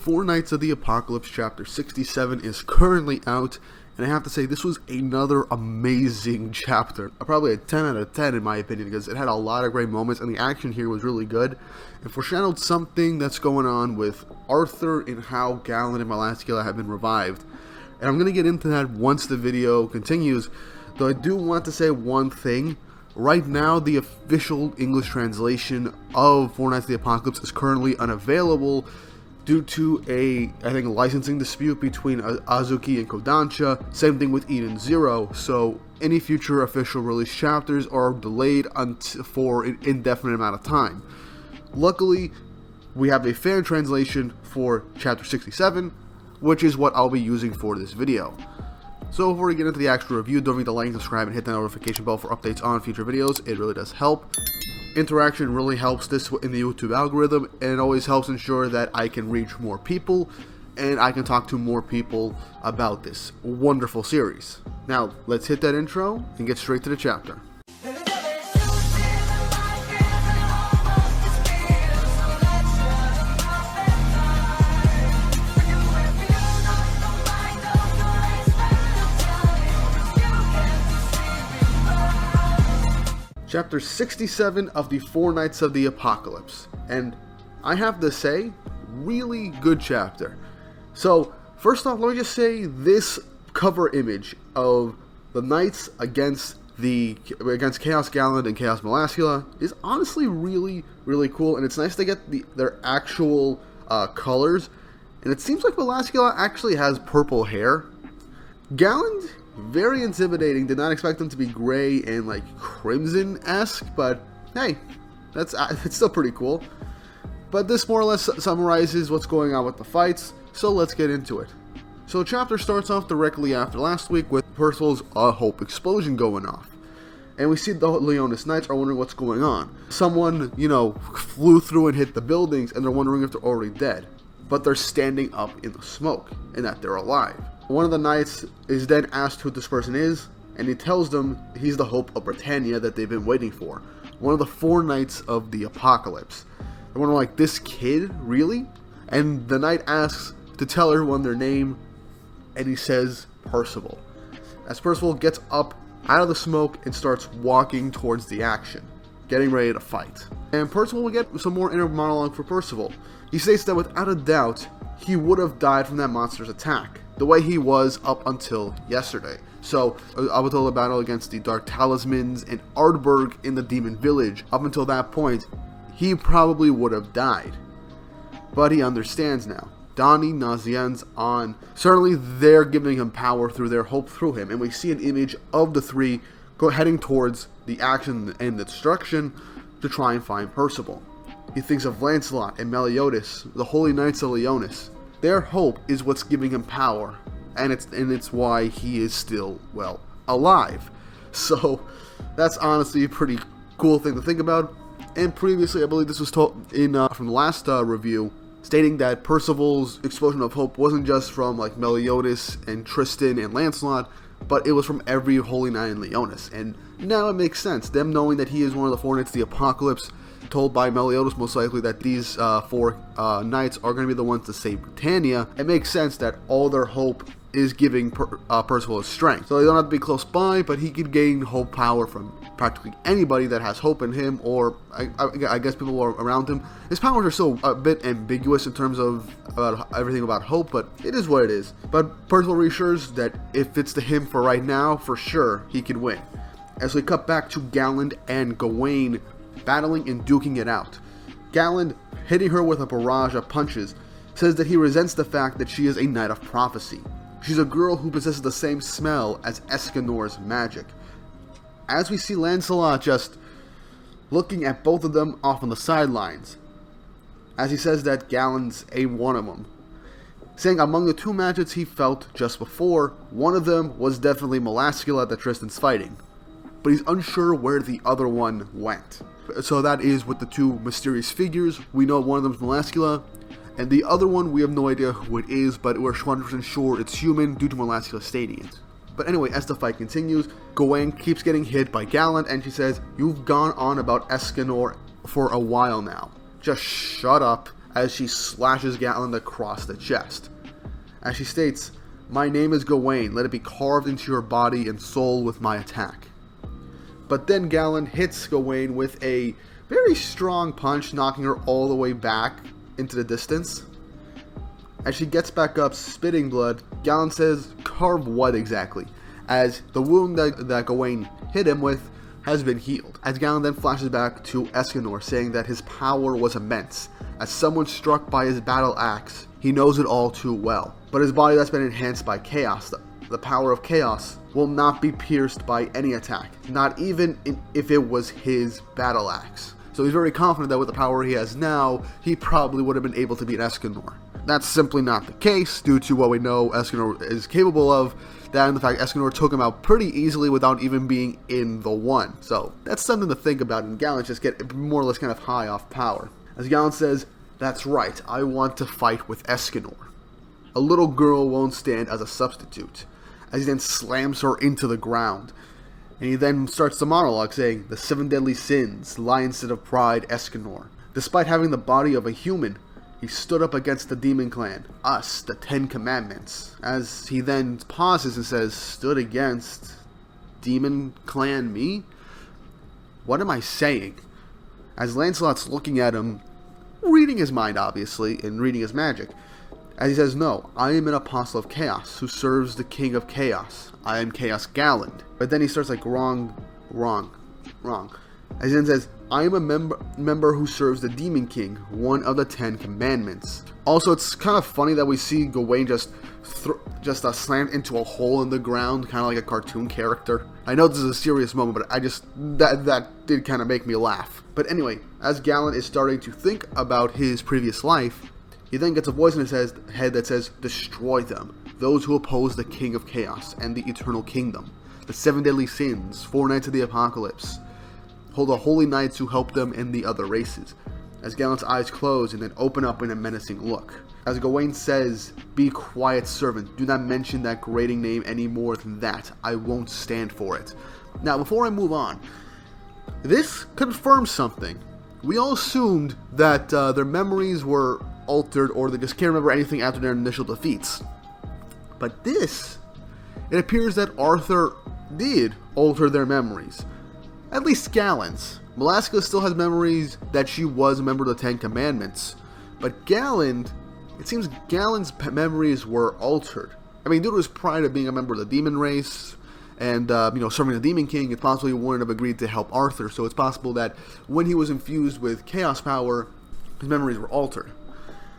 Four Knights of the Apocalypse Chapter 67 is currently out, and I have to say this was another amazing chapter. Probably a 10 out of 10 in my opinion, because it had a lot of great moments, and the action here was really good. It foreshadowed something that's going on with Arthur and how Galland and Mokushirokunoyonkishi have been revived. And I'm going to get into that once the video continues, though I do want to say one thing. Right now, the official English translation of Four Knights of the Apocalypse is currently unavailable due to I think, licensing dispute between Azuki and Kodansha. Same thing with Eden Zero, so any future official release chapters are delayed for an indefinite amount of time. Luckily, we have a fan translation for Chapter 67, which is what I'll be using for this video. So before we get into the actual review, don't forget to like, subscribe, and hit the notification bell for updates on future videos. It really does help. Interaction really helps this in the YouTube algorithm, and it always helps ensure that I can reach more people and I can talk to more people about this wonderful series. Now, let's hit that intro and get straight to the chapter. Chapter 67 of the Four Knights of the Apocalypse, and I have to say, really good chapter. So, first off, let me just say this cover image of the Knights against Chaos Galland and Chaos Mokushirokunoyonkishi is honestly really cool, and it's nice to get their actual colors. And it seems like Mokushirokunoyonkishi actually has purple hair. Galland, very intimidating. Did not expect them to be gray and like crimson-esque, but hey, it's still pretty cool. But this more or less summarizes what's going on with the fights, so let's get into it. So chapter starts off directly after last week with Percival's hope explosion going off. And we see the Leonis Knights are wondering what's going on. Someone, flew through and hit the buildings, and they're wondering if they're already dead. But they're standing up in the smoke, and that they're alive. One of the knights is then asked who this person is, and he tells them he's the hope of Britannia that they've been waiting for. One of the Four Knights of the Apocalypse. They're wondering, like, this kid? Really? And the knight asks to tell everyone their name, and he says Percival. As Percival gets up out of the smoke and starts walking towards the action, getting ready to fight. And Percival will get some more inner monologue for Percival. He states that without a doubt, he would have died from that monster's attack, the way he was up until yesterday. So, up until the battle against the Dark Talismans and Ardberg in the Demon Village, up until that point, he probably would have died. But he understands now. Donnie, Nazian's on. Certainly they're giving him power through their hope through him, and we see an image of the three heading towards the action and the destruction to try and find Percival. He thinks of Lancelot and Meliodas, the Holy Knights of Leonis. Their hope is what's giving him power, and it's why he is still, well, alive. So, that's honestly a pretty cool thing to think about. And previously, I believe this was told in from the last review, stating that Percival's explosion of hope wasn't just from like Meliodas and Tristan and Lancelot, but it was from every Holy Knight in Leonis. And now it makes sense. Them knowing that he is one of the Four Knights of the Apocalypse, told by Meliodas most likely that these four knights are going to be the ones to save Britannia, it makes sense that all their hope is giving Percival his strength. So they don't have to be close by, but he could gain hope power from practically anybody that has hope in him, or I guess people around him. His powers are still a bit ambiguous in terms of everything about hope, but it is what it is. But Percival reassures that if it's to him for right now, for sure, he can win. As we cut back to Galland and Gawain battling and duking it out. Galland, hitting her with a barrage of punches, says that he resents the fact that she is a Knight of Prophecy. She's a girl who possesses the same smell as Escanor's magic. As we see Lancelot just looking at both of them off on the sidelines, as he says that Galland's one of them, saying among the two matches he felt just before, one of them was definitely Mokushirokunoyonkishi that Tristan's fighting, but he's unsure where the other one went. So that is with the two mysterious figures. We know one of them is Mokushirokunoyonkishi, and the other one we have no idea who it is, but we're 100% sure it's human due to Mokushirokunoyonkishi stating it. But anyway, as the fight continues, Gawain keeps getting hit by Galland, and she says, "You've gone on about Escanor for a while now. Just shut up as she slashes Galland across the chest. As she states, "My name is Gawain, let it be carved into your body and soul with my attack." But then Galland hits Gawain with a very strong punch, knocking her all the way back into the distance. As she gets back up, spitting blood, Galland says, "Carve what exactly?" as the wound that Gawain hit him with has been healed. As Galland then flashes back to Escanor, saying that his power was immense. As someone struck by his battle axe, he knows it all too well. But his body that's been enhanced by chaos, the power of chaos, will not be pierced by any attack, not even if it was his battle axe. So he's very confident that with the power he has now, he probably would have been able to beat Escanor. That's simply not the case, due to what we know Escanor is capable of, that and the fact Escanor took him out pretty easily without even being in the one. So that's something to think about, and Galland just get more or less kind of high off power. As Galland says, "That's right, I want to fight with Escanor. A little girl won't stand as a substitute," as he then slams her into the ground. And he then starts the monologue saying, "The 7 deadly sins, lion's of pride, Escanor. Despite having the body of a human, he stood up against the demon clan, us, the 10 commandments." As he then pauses and says, "Stood against demon clan me? What am I saying?" As Lancelot's looking at him, reading his mind obviously, and reading his magic. As he says, "No, I am an apostle of chaos, who serves the king of chaos. I am Chaos Galland." But then he starts like, wrong. As he then says, "I am a member who serves the Demon King, one of the 10 commandments." Also, it's kind of funny that we see Gawain just slammed into a hole in the ground, kind of like a cartoon character. I know this is a serious moment, but that did kind of make me laugh. But anyway, as Galland is starting to think about his previous life, he then gets a voice in his head that says, "Destroy them, those who oppose the King of Chaos and the Eternal Kingdom. The 7 deadly sins, 4 nights of the apocalypse. Hold the holy knights who help them and the other races." As Galland's eyes close and then open up in a menacing look. As Gawain says, "Be quiet, servant. Do not mention that grating name any more than that. I won't stand for it." Now, before I move on, this confirms something. We all assumed that their memories were altered, or they just can't remember anything after their initial defeats. But it appears that Arthur did alter their memories. At least Galland's. Melaska still has memories that she was a member of the 10 Commandments. But Galland, it seems Galland's memories were altered. I mean, due to his pride of being a member of the demon race, and serving the Demon King, it possibly wouldn't have agreed to help Arthur. So it's possible that when he was infused with chaos power, his memories were altered.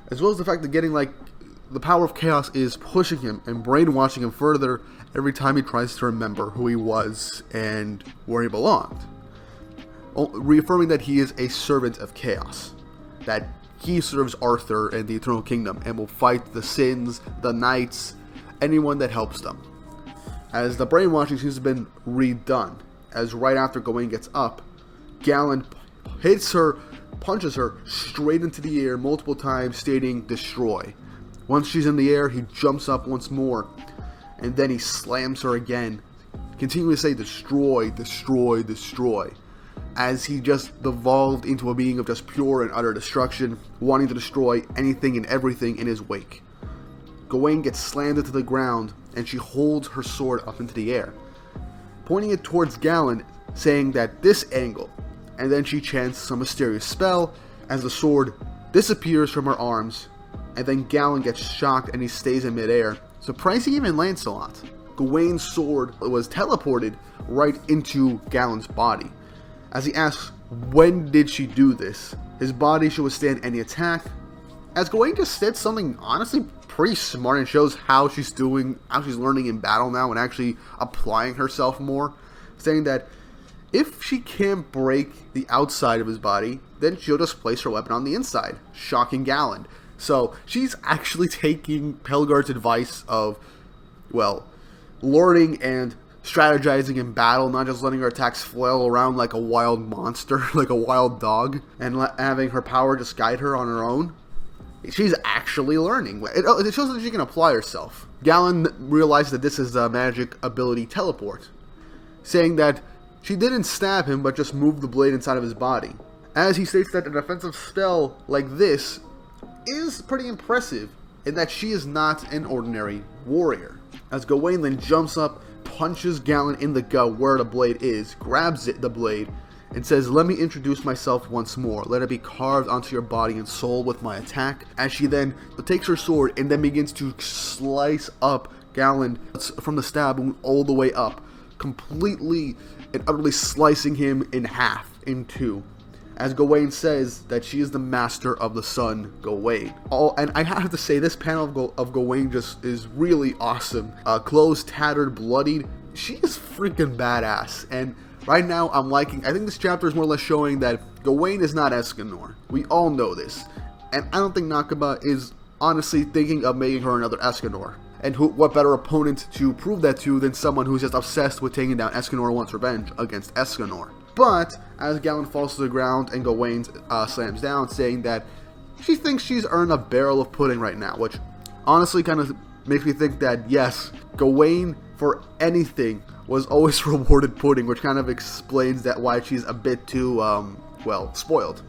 As well as the fact that getting the power of chaos is pushing him and brainwashing him further every time he tries to remember who he was and where he belonged. Reaffirming that he is a servant of chaos. That he serves Arthur and the Eternal Kingdom and will fight the sins, the knights, anyone that helps them. As the brainwashing seems to have been redone. As right after Gawain gets up, Galland hits her, punches her straight into the air multiple times, stating, "Destroy." Once she's in the air, he jumps up once more, and then he slams her again, continuing to say, "Destroy, destroy, destroy," as he just devolved into a being of just pure and utter destruction, wanting to destroy anything and everything in his wake. Gawain gets slammed into the ground, and she holds her sword up into the air, pointing it towards Galland, saying that this angle, and then she chants some mysterious spell as the sword disappears from her arms, and then Galland gets shocked and he stays in midair, surprising even Lancelot. Gawain's sword was teleported right into Galland's body. As he asks, when did she do this? His body should withstand any attack. As Gawain just said something honestly pretty smart and shows how she's learning in battle now and actually applying herself more, saying that if she can't break the outside of his body, then she'll just place her weapon on the inside, shocking Galland. So she's actually taking Pelgard's advice of, learning and strategizing in battle, not just letting her attacks flail around like a wild monster, like a wild dog, and having her power just guide her on her own. She's actually learning. It shows that she can apply herself. Galland realizes that this is a magic ability teleport, saying that she didn't stab him but just moved the blade inside of his body. As he states that an offensive spell like this is pretty impressive in that she is not an ordinary warrior. As Gawain then jumps up, punches Galland in the gut where the blade is, grabs the blade, and says, "Let me introduce myself once more. Let it be carved onto your body and soul with my attack." As she then takes her sword and then begins to slice up Galland from the stab all the way up, completely and utterly slicing him in half, in two. As Gawain says that she is the master of the sun, Gawain. And I have to say, this panel of Gawain just is really awesome. Clothes tattered, bloodied. She is freaking badass. And right now, I think this chapter is more or less showing that Gawain is not Escanor. We all know this. And I don't think Nakaba is honestly thinking of making her another Escanor. And what better opponent to prove that to than someone who's just obsessed with taking down Escanor and wants revenge against Escanor. But as Galland falls to the ground and Gawain slams down, saying that she thinks she's earned a barrel of pudding right now, which honestly kind of makes me think that yes, Gawain for anything was always rewarded pudding, which kind of explains that why she's a bit too well, spoiled.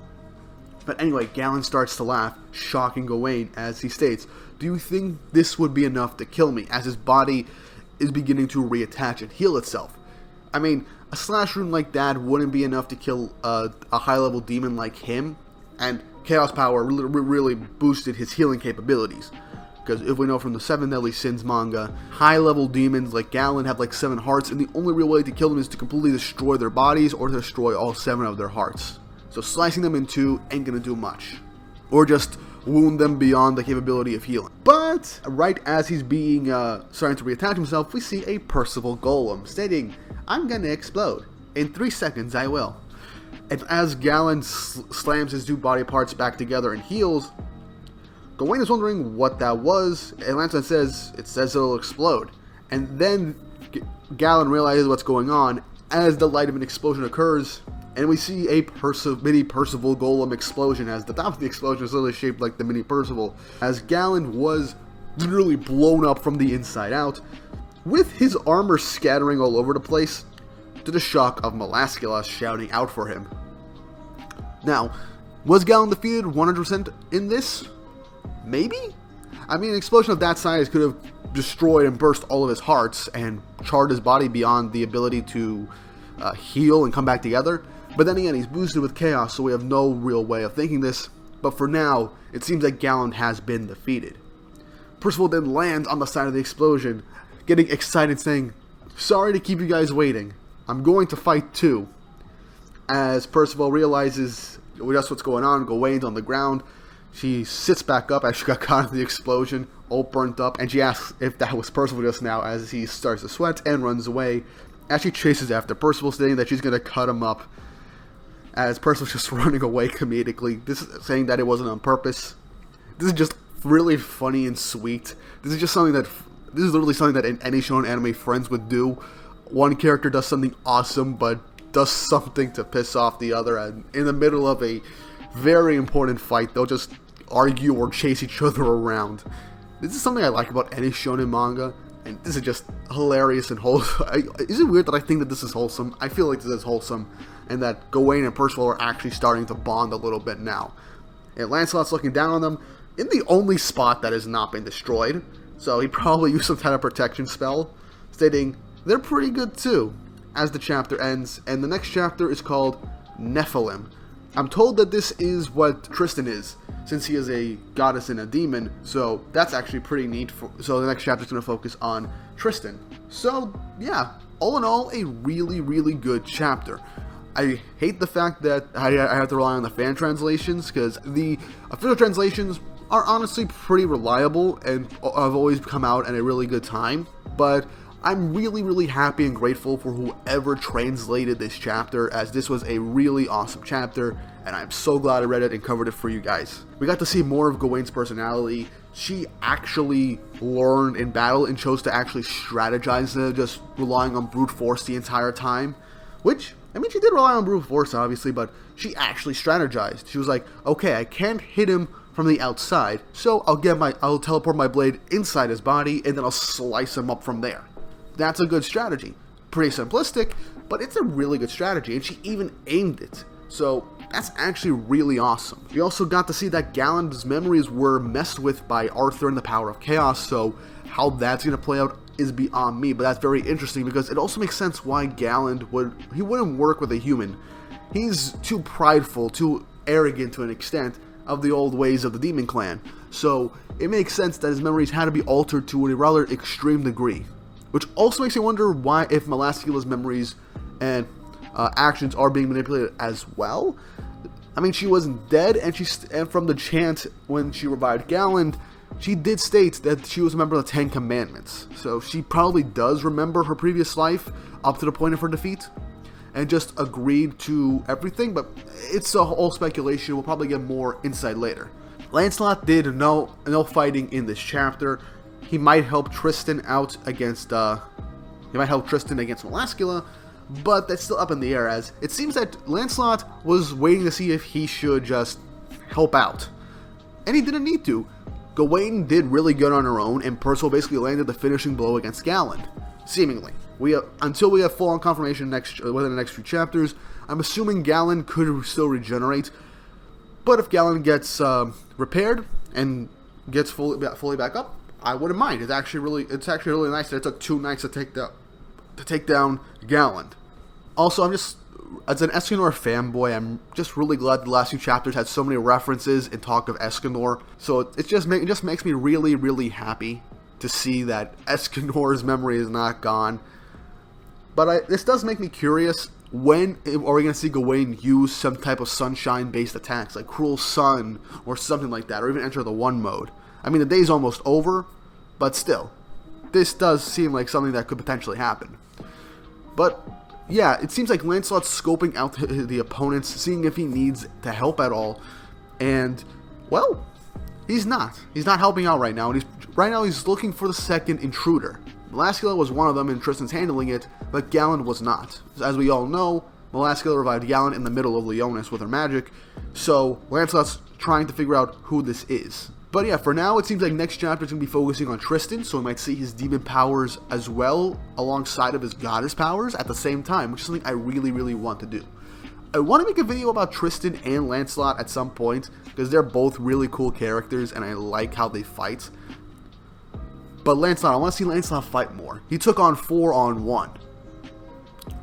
But anyway, Galland starts to laugh, shocking Gawain as he states, "Do you think this would be enough to kill me?" As his body is beginning to reattach and heal itself. I mean, a slash rune like that wouldn't be enough to kill a high-level demon like him, and Chaos Power really boosted his healing capabilities. Because if we know from the 7 Deadly Sins manga, high-level demons like Galland have like 7 hearts, and the only real way to kill them is to completely destroy their bodies or to destroy all 7 of their hearts. So slicing them in 2 ain't gonna do much. Or just wound them beyond the capability of healing. But right as he's being starting to reattach himself, we see a Percival golem stating, "I'm gonna explode. In 3 seconds I will." And as Galland slams his 2 body parts back together and heals, Gawain is wondering what that was, and Lancelot says, "It says it'll explode." And then Galland realizes what's going on as the light of an explosion occurs, and we see a mini Percival golem explosion, as the top of the explosion is literally shaped like the mini Percival, as Galland was literally blown up from the inside out, with his armor scattering all over the place, to the shock of Melascula shouting out for him. Now, was Galland defeated 100% in this? Maybe? I mean, an explosion of that size could have destroyed and burst all of his hearts and charred his body beyond the ability to heal and come back together. But then again, he's boosted with chaos, so we have no real way of thinking this. But for now, it seems like Galland has been defeated. Percival then lands on the side of the explosion, getting excited, saying, "Sorry to keep you guys waiting. I'm going to fight too." As Percival realizes just what's going on, Gawain's on the ground. She sits back up as she got caught in the explosion, all burnt up, and she asks if that was Percival just now as he starts to sweat and runs away. As she chases after Percival, stating that she's going to cut him up. As Percival's just running away comedically, saying that it wasn't on purpose. This is just really funny and sweet. This is literally something that in any shonen anime friends would do. One character does something awesome, but does something to piss off the other, and in the middle of a very important fight, they'll just argue or chase each other around. This is something I like about any shonen manga, and this is just hilarious and wholesome. Is it weird that I think that this is wholesome? I feel like this is wholesome, and that Gawain and Percival are actually starting to bond a little bit now. And Lancelot's looking down on them in the only spot that has not been destroyed, so he probably used some kind of protection spell, stating they're pretty good too, as the chapter ends, and the next chapter is called Nephilim. I'm told that this is what Tristan is, since he is a goddess and a demon, so that's actually pretty neat. So the next chapter is going to focus on Tristan. So yeah, all in all, a really, really good chapter. I hate the fact that I have to rely on the fan translations, because the official translations are honestly pretty reliable and have always come out at a really good time, but I'm really, really happy and grateful for whoever translated this chapter, as this was a really awesome chapter, and I'm so glad I read it and covered it for you guys. We got to see more of Gawain's personality. She actually learned in battle and chose to actually strategize instead of just relying on brute force the entire time, which, I mean, she did rely on brute force, obviously, but she actually strategized. She was like, okay, I can't hit him from the outside, so I'll teleport my blade inside his body, and then I'll slice him up from there. That's a good strategy. Pretty simplistic, but it's a really good strategy, and she even aimed it. So That's actually really awesome. We also got to see that Galland's memories were messed with by Arthur and the Power of Chaos, so how that's going to play out is beyond me, but that's very interesting because it also makes sense why Galland wouldn't work with a human. He's too prideful, too arrogant to an extent of the old ways of the Demon Clan, so it makes sense that his memories had to be altered to a rather extreme degree, which also makes me wonder why if Melascula's memories and actions are being manipulated as well. I mean, she wasn't dead, and from the chant when she revived Galland, she did state that she was a member of the 10 Commandments, so she probably does remember her previous life up to the point of her defeat, and just agreed to everything, but it's a whole speculation. We'll probably get more insight later. Lancelot did no fighting in this chapter. He might help Tristan out against, Melascula, but that's still up in the air, as it seems that Lancelot was waiting to see if he should just help out, and he didn't need to. Gawain did really good on her own, and Percival basically landed the finishing blow against Galland, seemingly. Until we have full-on confirmation within the next few chapters, I'm assuming Galland could still regenerate, but if Galland gets repaired and gets fully back up, I wouldn't mind. It's actually really nice that it took 2 nights to take down Galland. Also, as an Escanor fanboy, I'm just really glad the last few chapters had so many references and talk of Escanor. So it just makes me really, really happy to see that Escanor's memory is not gone. But this does make me curious, when are we going to see Gawain use some type of sunshine-based attacks, like Cruel Sun or something like that, or even enter the 1 mode? I mean, the day's almost over, but still, this does seem like something that could potentially happen. But yeah, it seems like Lancelot's scoping out the opponents, seeing if he needs to help at all, and, well, he's not. He's not helping out right now, and he's looking for the second intruder. Melascula was one of them, and Tristan's handling it, but Galland was not. As we all know, Melascula revived Galland in the middle of Leonis with her magic, so Lancelot's trying to figure out who this is. But yeah, for now, it seems like next chapter is going to be focusing on Tristan, so we might see his demon powers as well, alongside of his goddess powers at the same time, which is something I really, really want to do. I want to make a video about Tristan and Lancelot at some point, because they're both really cool characters, and I like how they fight. But Lancelot, I want to see Lancelot fight more. He took on 4-on-1.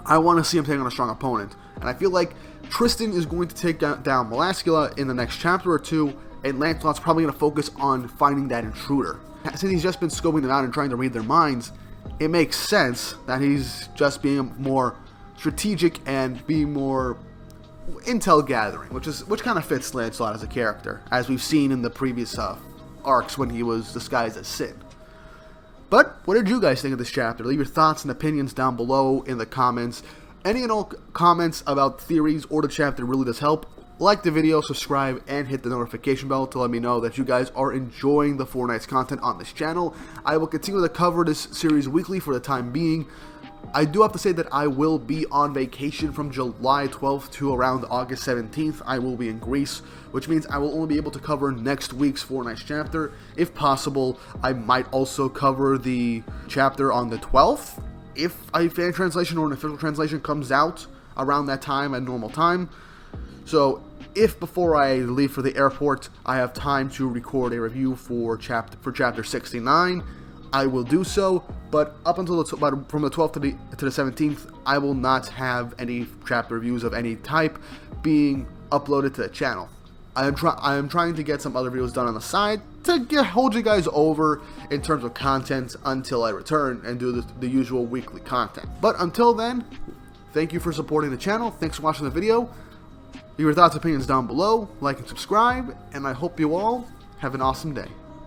I want to see him take on a strong opponent, and I feel like Tristan is going to take down Melascula in the next chapter or 2, and Lancelot's probably going to focus on finding that intruder. Since he's just been scoping them out and trying to read their minds, it makes sense that he's just being more strategic and being more intel gathering, which kind of fits Lancelot as a character, as we've seen in the previous arcs when he was disguised as Sin. But what did you guys think of this chapter? Leave your thoughts and opinions down below in the comments. Any and all comments about theories or the chapter really does help. Like the video, subscribe, and hit the notification bell to let me know that you guys are enjoying the Fortnite's content on this channel. I will continue to cover this series weekly for the time being. I do have to say that I will be on vacation from July 12th to around August 17th. I will be in Greece, which means I will only be able to cover next week's Fortnite chapter. If possible, I might also cover the chapter on the 12th, if a fan translation or an official translation comes out around that time at normal time. So, if before I leave for the airport, I have time to record a review for chapter 69, I will do so, but up until from the 12th to the 17th, I will not have any chapter reviews of any type being uploaded to the channel. I am trying to get some other videos done on the side to hold you guys over in terms of content until I return and do the usual weekly content. But until then, thank you for supporting the channel. Thanks for watching the video. Leave your thoughts and opinions down below, like and subscribe, and I hope you all have an awesome day.